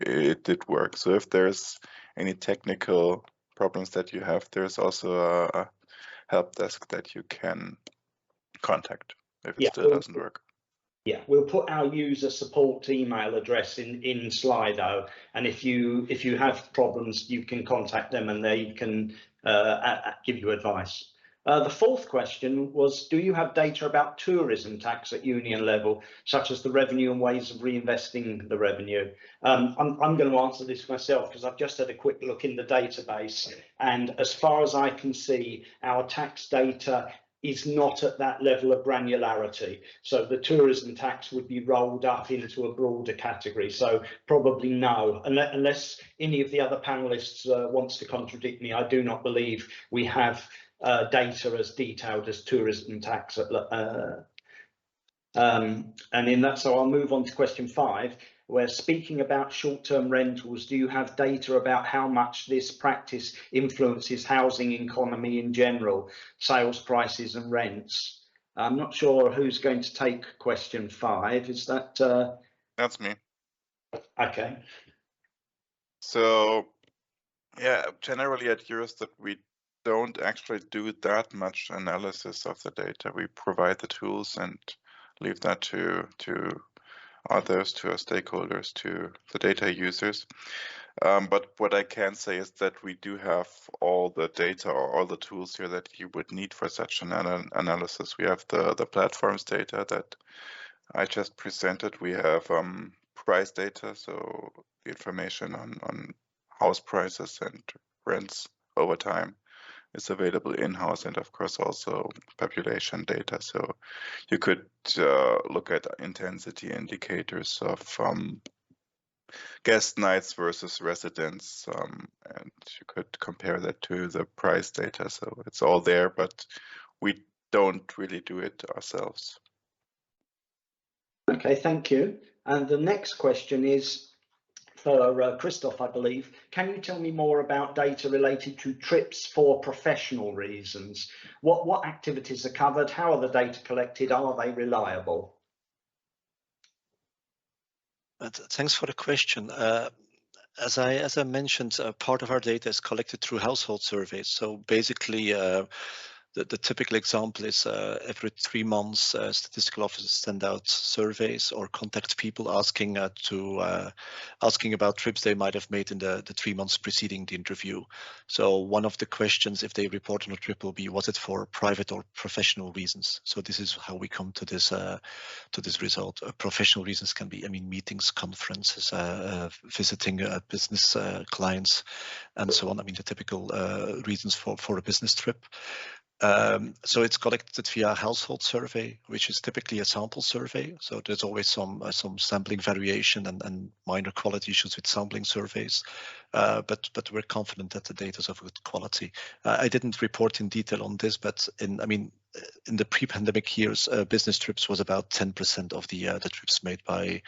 it did work. So if there's any technical problems that you have, there's also a help desk that you can contact if it still doesn't work. Yeah, we'll put our user support email address in Slido, and if you have problems, you can contact them and they can give you advice. The fourth question was, do you have data about tourism tax at union level, such as the revenue and ways of reinvesting the revenue? I'm going to answer this myself because I've just had a quick look in the database, and as far as I can see, our tax data is not at that level of granularity. So the tourism tax would be rolled up into a broader category. So probably no, unless any of the other panelists wants to contradict me. I do not believe we have data as detailed as tourism tax. And in that, so I'll move on to question 5. We're speaking about short-term rentals. Do you have data about how much this practice influences housing economy in general, sales prices and rents? I'm not sure who's going to take question 5. Is that? That's me. Okay. So, yeah, generally at Eurostat, we don't actually do that much analysis of the data. We provide the tools and leave that to others, to our stakeholders, to the data users. But what I can say is that we do have all the data or all the tools here that you would need for such an analysis. We have the platforms data that I just presented. We have price data, so the information on house prices and rents over time is available in-house, and of course also population data. So you could look at intensity indicators of guest nights versus residents, and you could compare that to the price data. So it's all there, but we don't really do it ourselves. Okay, thank you. And the next question is for Christoph, I believe. Can you tell me more about data related to trips for professional reasons? What activities are covered? How are the data collected? Are they reliable? Thanks for the question. As I mentioned, part of our data is collected through household surveys. So basically, The typical example is every 3 months, statistical offices send out surveys or contact people asking about trips they might have made in the 3 months preceding the interview. So one of the questions, if they report on a trip, will be, was it for private or professional reasons? So this is how we come to this result. Professional reasons can be, I mean, meetings, conferences, visiting business clients, and so on. I mean, the typical reasons for a business trip. So it's collected via a household survey, which is typically a sample survey. So there's always some sampling variation and minor quality issues with sampling surveys, but we're confident that the data is of good quality. I didn't report in detail on this, but in the pre-pandemic years, business trips was about 10% of the trips made by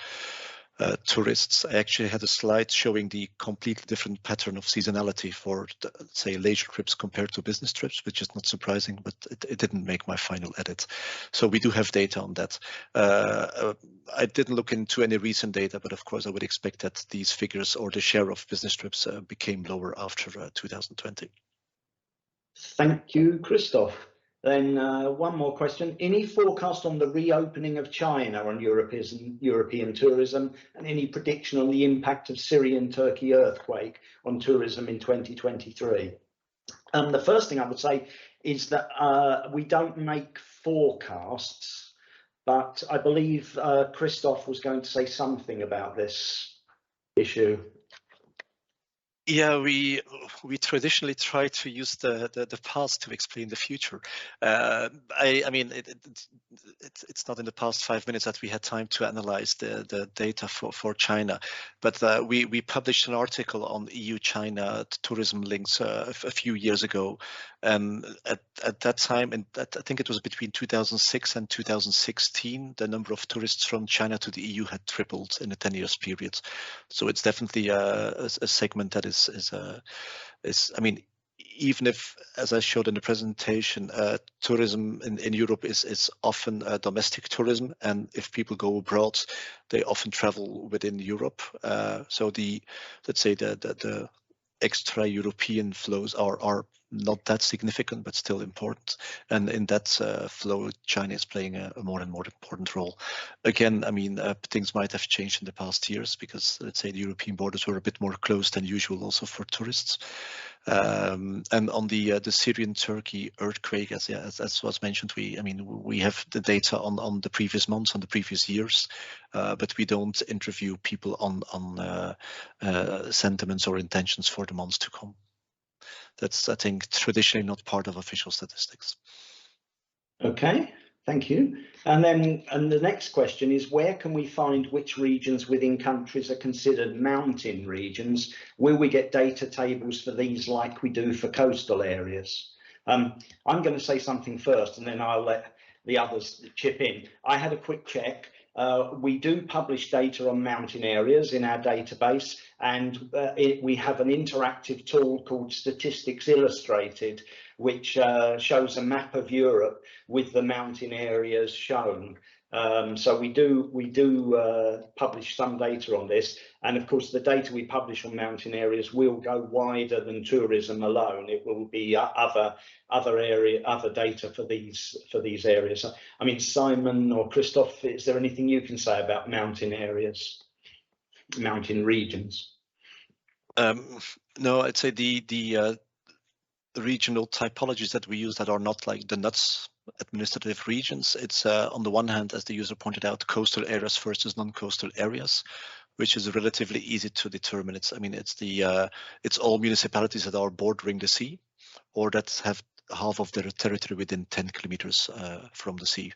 tourists. I actually had a slide showing the completely different pattern of seasonality for, say, leisure trips compared to business trips, which is not surprising, but it didn't make my final edit. So we do have data on that. I didn't look into any recent data, but of course I would expect that these figures or the share of business trips became lower after 2020. Thank you, Christoph. Then one more question. Any forecast on the reopening of China on European tourism, and any prediction on the impact of Syrian-Turkey earthquake on tourism in 2023? The first thing I would say is that we don't make forecasts, but I believe Christoph was going to say something about this issue. Yeah, we traditionally try to use the past to explain the future. I mean, it's not in the past 5 minutes that we had time to analyze the data for China, but we published an article on EU-China tourism links a few years ago. At that time, and I think it was between 2006 and 2016, the number of tourists from China to the EU had tripled in a 10 years period. So it's definitely a segment that is I mean, even if, as I showed in the presentation, tourism in Europe is often domestic tourism, and if people go abroad, they often travel within Europe. So let's say the extra European flows are not that significant, but still important. And in that flow, China is playing a more and more important role. Again, I mean, things might have changed in the past years because, let's say, the European borders were a bit more closed than usual also for tourists. And on the Syrian-Turkey earthquake, as was mentioned, we have the data on the previous months, on the previous years, but we don't interview people on sentiments or intentions for the months to come. That's, I think, traditionally not part of official statistics. Okay, thank you. And the next question is, where can we find which regions within countries are considered mountain regions? Will we get data tables for these like we do for coastal areas? I'm going to say something first and then I'll let the others chip in. I had a quick check. We do publish data on mountain areas in our database, and we have an interactive tool called Statistics Illustrated, which shows a map of Europe with the mountain areas shown. So we do publish some data on this, and of course the data we publish on mountain areas will go wider than tourism alone. It will be other data for these areas. I mean, Simon or Christoph, is there anything you can say about mountain areas, mountain regions? No, I'd say the regional typologies that we use that are not like the NUTS administrative regions. It's on the one hand, as the user pointed out, coastal areas versus non-coastal areas, which is relatively easy to determine. It's all municipalities that are bordering the sea or that have half of their territory within 10 kilometers from the sea,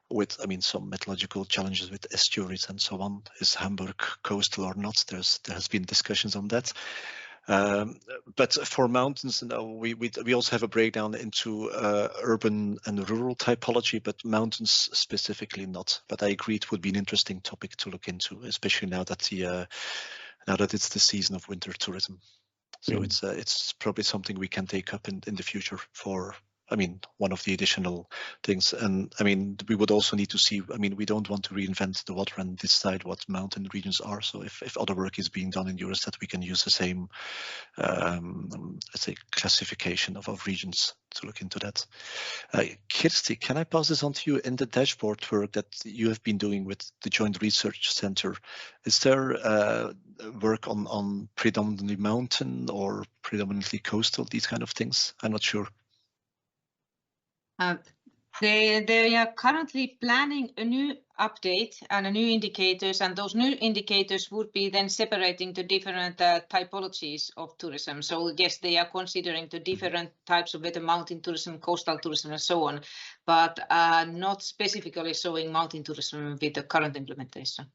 with, I mean, some methodological challenges with estuaries and so on. Is Hamburg coastal or not? There has been discussions on that. But for mountains, we also have a breakdown into urban and rural typology, but mountains specifically not. But I agree it would be an interesting topic to look into, especially now that it's the season of winter tourism. So it's probably something we can take up in the future for I mean, one of the additional things. And I mean, we would also need to see, I mean, we don't want to reinvent the water and decide what mountain regions are. So if other work is being done in Eurostat, we can use the same, let's say, classification of regions to look into that. Kirsti, can I pass this on to you? In the dashboard work that you have been doing with the Joint Research Center, is there work on predominantly mountain or predominantly coastal, these kind of things? I'm not sure. They are currently planning a new update and a new indicators, and those new indicators would be then separating the different typologies of tourism. So yes, they are considering the different types of whether mountain tourism, coastal tourism, and so on, but not specifically showing mountain tourism with the current implementation.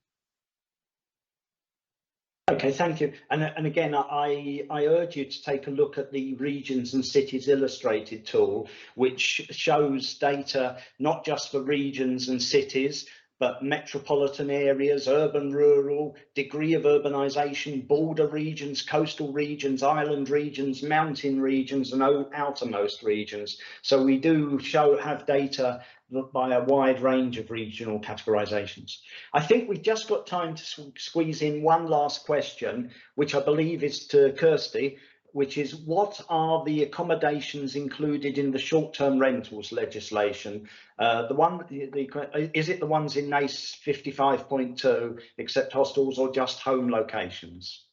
Okay, thank you. And again, I urge you to take a look at the Regions and Cities Illustrated tool, which shows data not just for regions and cities, but metropolitan areas, urban, rural, degree of urbanisation, border regions, coastal regions, island regions, mountain regions, and outermost regions. So we do have data by a wide range of regional categorizations. I think we've just got time to squeeze in one last question, which I believe is to Kirsti, which is, what are the accommodations included in the short-term rentals legislation? Is it the ones in NACE 55.2, except hostels, or just home locations?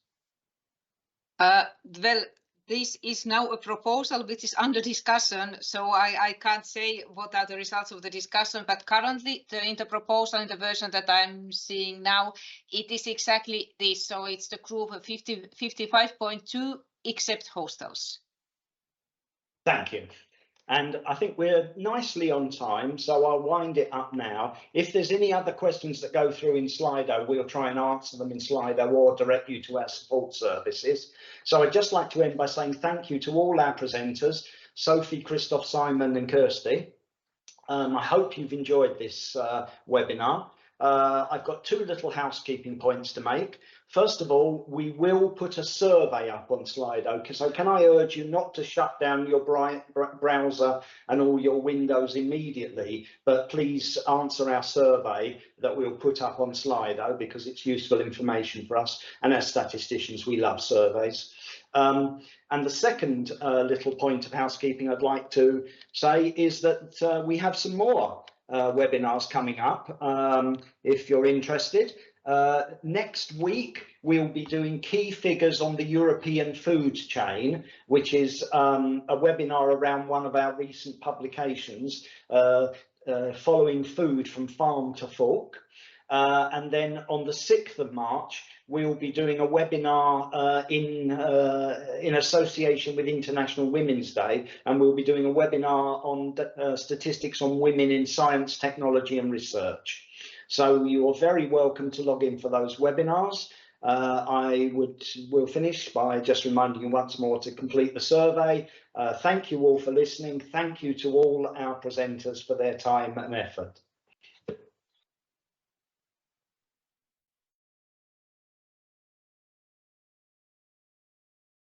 Well, this is now a proposal which is under discussion, so I can't say what are the results of the discussion, but currently in the proposal, in the version that I'm seeing now, it is exactly this. So it's the group of 55.2 except hostels. Thank you. And I think we're nicely on time, so I'll wind it up now. If there's any other questions that go through in Slido, we'll try and answer them in Slido or direct you to our support services. So I'd just like to end by saying thank you to all our presenters, Sophie, Christoph, Simon and Kirsti. I hope you've enjoyed this webinar. I've got two little housekeeping points to make. First of all, we will put a survey up on Slido, so can I urge you not to shut down your browser and all your windows immediately, but please answer our survey that we'll put up on Slido, because it's useful information for us, and as statisticians we love surveys. And the second little point of housekeeping I'd like to say is that we have some more webinars coming up if you're interested. Next week we'll be doing key figures on the European food chain, which is a webinar around one of our recent publications, following food from farm to fork. And then on the 6th of March we'll be doing a webinar in association with International Women's Day, and we'll be doing a webinar on statistics on women in science, technology and research. So you're very welcome to log in for those webinars. We'll finish by just reminding you once more to complete the survey. Thank you all for listening. Thank you to all our presenters for their time and effort.